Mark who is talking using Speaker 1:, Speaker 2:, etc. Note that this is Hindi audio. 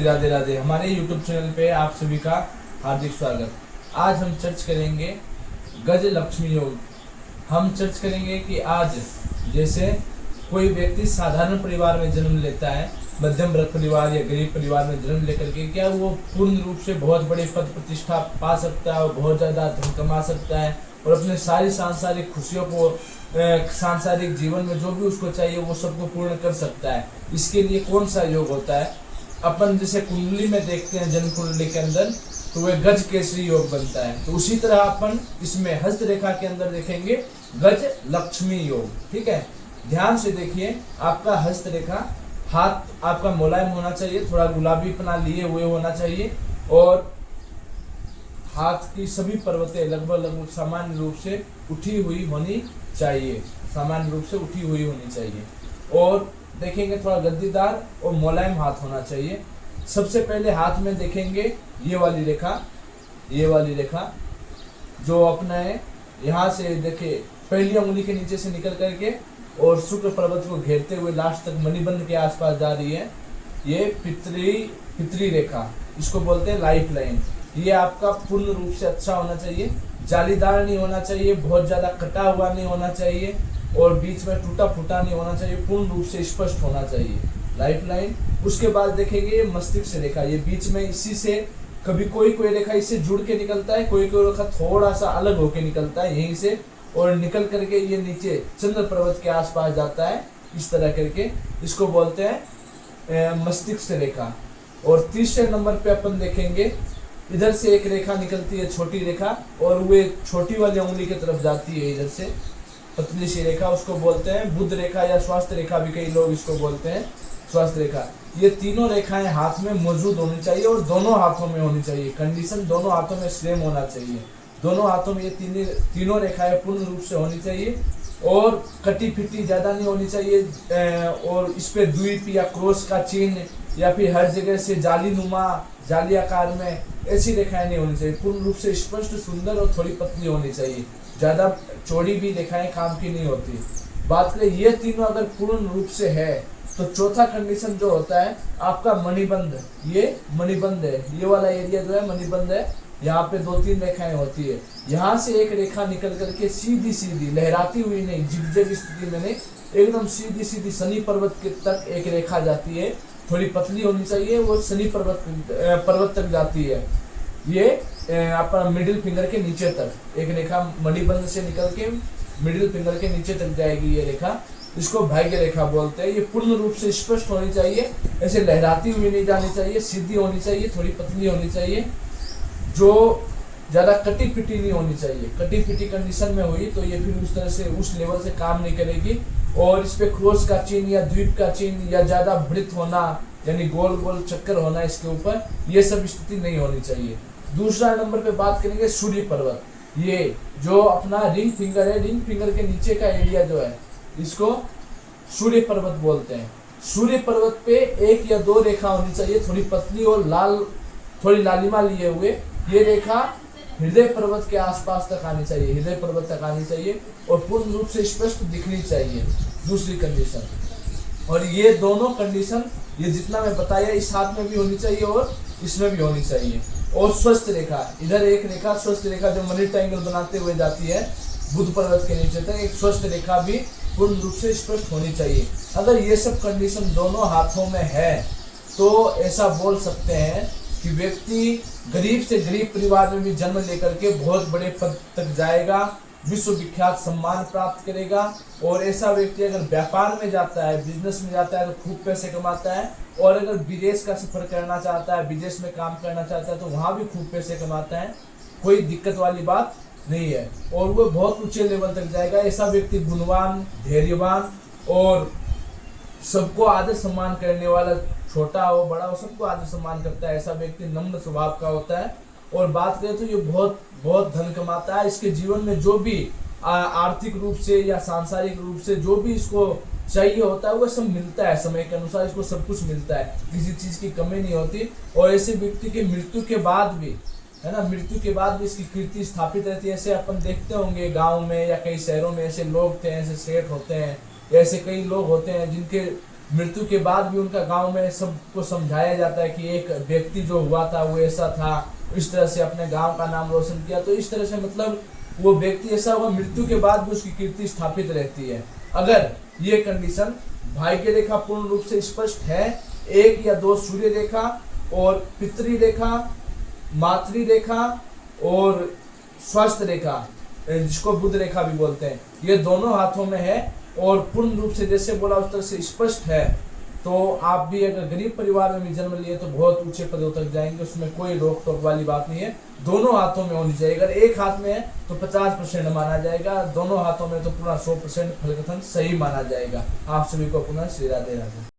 Speaker 1: श्री राधे राधे। हमारे यूट्यूब चैनल पे आप सभी का हार्दिक स्वागत। आज हम चर्च करेंगे गज लक्ष्मी योग। हम चर्च करेंगे कि आज जैसे कोई व्यक्ति साधारण परिवार में जन्म लेता है, मध्यम वर्ग परिवार या गरीब परिवार में जन्म लेकर के क्या वो पूर्ण रूप से बहुत बड़े पद प्रतिष्ठा पा सकता है और बहुत ज़्यादा धन कमा सकता है और अपने सारी सांसारिक खुशियों को सांसारिक जीवन में जो भी उसको चाहिए वो सबको पूर्ण कर सकता है। इसके लिए कौन सा योग होता है? अपन जैसे कुंडली में देखते हैं, जन्म कुंडली के अंदर तो वह गज केसरी योग बनता है। तो उसी तरह अपन इसमें हस्त रेखा के अंदर देखेंगे गज लक्ष्मी योग। ठीक है, ध्यान से देखिए। आपका हस्त रेखा, हाथ आपका मुलायम होना चाहिए, थोड़ा गुलाबीपना लिए हुए होना चाहिए और हाथ की सभी पर्वतें लगभग सामान्य रूप से उठी हुई होनी चाहिए, सामान्य रूप से उठी हुई होनी चाहिए। और देखेंगे थोड़ा गद्दीदार और मुलायम हाथ होना चाहिए। सबसे पहले हाथ में देखेंगे ये वाली रेखा जो अपना है, यहाँ से देखिए पहली उंगली के नीचे से निकल करके और शुक्र पर्वत को घेरते हुए लास्ट तक मणिबंध के आसपास जा रही है। ये पितरी रेखा, इसको बोलते हैं लाइफ लाइन। ये आपका पूर्ण रूप से अच्छा होना चाहिए, जालीदार नहीं होना चाहिए, बहुत ज्यादा कटा हुआ नहीं होना चाहिए और बीच में टूटा फूटा नहीं होना चाहिए, पूर्ण रूप से स्पष्ट होना चाहिए लाइफ लाइन। उसके बाद देखेंगे ये मस्तिष्क रेखा, ये बीच में इसी से कभी कोई रेखा इससे जुड़ के निकलता है, कोई रेखा थोड़ा सा अलग होके निकलता है यहीं से और निकल करके ये नीचे चंद्र पर्वत के आसपास जाता है, इस तरह करके इसको बोलते हैं मस्तिष्क रेखा। और तीसरे नंबर पे अपन देखेंगे इधर से एक रेखा निकलती है, छोटी रेखा, और वो छोटी वाली उंगली की तरफ जाती है इधर से पतली सी रेखा, उसको बोलते हैं बुध रेखा या स्वास्थ्य रेखा भी कई लोग इसको बोलते हैं, स्वास्थ्य रेखा। ये तीनों रेखाएं हाथ में मौजूद होनी चाहिए और दोनों हाथों में होनी चाहिए। कंडीशन दोनों हाथों में सेम होना चाहिए, दोनों हाथों में ये तीनों रेखाएं पूर्ण रूप से होनी चाहिए और कटी फिटी ज्यादा नहीं होनी चाहिए और इस पे द्वीप या क्रॉस का चिन्ह या फिर हर जगह से जाली आकार में ऐसी रेखाएं नहीं होनी चाहिए। पूर्ण रूप से स्पष्ट, सुंदर और थोड़ी पतली होनी चाहिए, ज्यादा चौड़ी भी रेखाएं काम की नहीं होती। बात करें ये तीनों अगर पूर्ण रूप से है तो चौथा कंडीशन जो होता है आपका मणिबंध। ये मणिबंध है, ये वाला एरिया जो है मणिबंध है, यहाँ पे 2-3 रेखाएं होती है। यहाँ से एक रेखा निकल करके सीधी लहराती हुई नहीं, जिगजैग स्थिति में नहीं, एकदम सीधी शनि पर्वत के तक एक रेखा जाती है, थोड़ी पतली होनी चाहिए, वो शनि पर्वत तक जाती है। ये आपका मिडिल फिंगर के नीचे तक एक रेखा मणिबंध से निकल के मिडिल फिंगर के नीचे तक जाएगी ये रेखा, इसको भाग्य रेखा बोलते हैं। ये पूर्ण रूप से स्पष्ट होनी चाहिए, ऐसे लहराती हुई नहीं जानी चाहिए, सीधी होनी चाहिए, थोड़ी पतली होनी चाहिए, जो ज्यादा कटी फिटी नहीं होनी चाहिए। कटी फिटी कंडीशन में हुई तो ये फिर उस तरह से उस लेवल से काम नहीं करेगी। और इस पे क्रॉस का चिन्ह या द्वीप का चिन्ह या ज्यादा वृत्त होना यानी गोल चक्कर होना इसके ऊपर, ये सब स्थिति नहीं होनी चाहिए। दूसरा नंबर पे बात करेंगे सूर्य पर्वत। ये जो अपना रिंग फिंगर है, रिंग फिंगर के नीचे का एरिया जो है इसको सूर्य पर्वत बोलते हैं। सूर्य पर्वत पे 1 या 2 रेखा होनी चाहिए, थोड़ी पतली और लाल, थोड़ी लालिमा लिए हुए। ये रेखा हृदय पर्वत के आसपास तक आनी चाहिए, हृदय पर्वत तक आनी चाहिए और पूर्ण रूप से स्पष्ट दिखनी चाहिए, दूसरी कंडीशन। और ये दोनों कंडीशन, ये जितना मैं बताया इस हाथ में भी होनी चाहिए और इसमें भी होनी चाहिए। और स्वस्थ रेखा, इधर एक रेखा स्वस्थ रेखा जो मनी ट्रायंगल बनाते हुए जाती है बुध पर्वत के नीचे तक, एक स्वस्थ रेखा भी पूर्ण रूप से स्पष्ट होनी चाहिए। अगर ये सब कंडीशन दोनों हाथों में है तो ऐसा बोल सकते हैं कि व्यक्ति गरीब से गरीब परिवार में भी जन्म लेकर के बहुत बड़े पद तक जाएगा, विश्व विख्यात सम्मान प्राप्त करेगा। और ऐसा व्यक्ति अगर व्यापार में जाता है, बिजनेस में जाता है तो खूब पैसे कमाता है, और अगर विदेश का सफर करना चाहता है, विदेश में काम करना चाहता है तो वहां भी खूब पैसे कमाता है, कोई दिक्कत वाली बात नहीं है और वो बहुत ऊंचे लेवल तक जाएगा। ऐसा व्यक्ति गुणवान, धैर्यवान और सबको आदर सम्मान करने वाला, छोटा हो बड़ा हो सबको आदर सम्मान करता है, ऐसा व्यक्ति नम्र स्वभाव का होता है। और बात करें तो ये बहुत धन कमाता है। इसके जीवन में जो भी आर्थिक रूप से या सांसारिक रूप से जो भी इसको चाहिए होता है वो सब मिलता है, समय के अनुसार इसको सब कुछ मिलता है, किसी चीज की कमी नहीं होती। और ऐसे व्यक्ति के मृत्यु के बाद भी, है ना, मृत्यु के बाद भी इसकी कीर्ति स्थापित रहती है। ऐसे अपन देखते होंगे गाँव में या कई शहरों में ऐसे लोग थे, ऐसे सेठ होते हैं, ऐसे कई लोग होते हैं जिनके मृत्यु के बाद भी उनका गांव में सबको समझाया जाता है कि एक व्यक्ति जो हुआ था वो ऐसा था, इस तरह से अपने गांव का नाम रोशन किया। तो इस तरह से मतलब वो व्यक्ति ऐसा हुआ, मृत्यु के बाद भी उसकी कीर्ति स्थापित रहती है। अगर ये कंडीशन भाग्य रेखा पूर्ण रूप से स्पष्ट है, 1 या 2 सूर्य रेखा और पितृ रेखा, मातृ रेखा और स्वास्थ्य रेखा, जिसको बुध रेखा भी बोलते हैं, ये दोनों हाथों में है और पूर्ण रूप से जैसे बोला उस तरह से स्पष्ट है, तो आप भी अगर गरीब परिवार में भी जन्म लिए तो बहुत ऊंचे पदों तक जाएंगे, उसमें कोई रोक टोक वाली बात नहीं है। दोनों हाथों में होनी चाहिए। अगर एक हाथ में है तो 50% माना जाएगा, दोनों हाथों में तो पूरा 100% फलकथन सही माना जाएगा। आप सभी को पुनः श्री राधे राधे।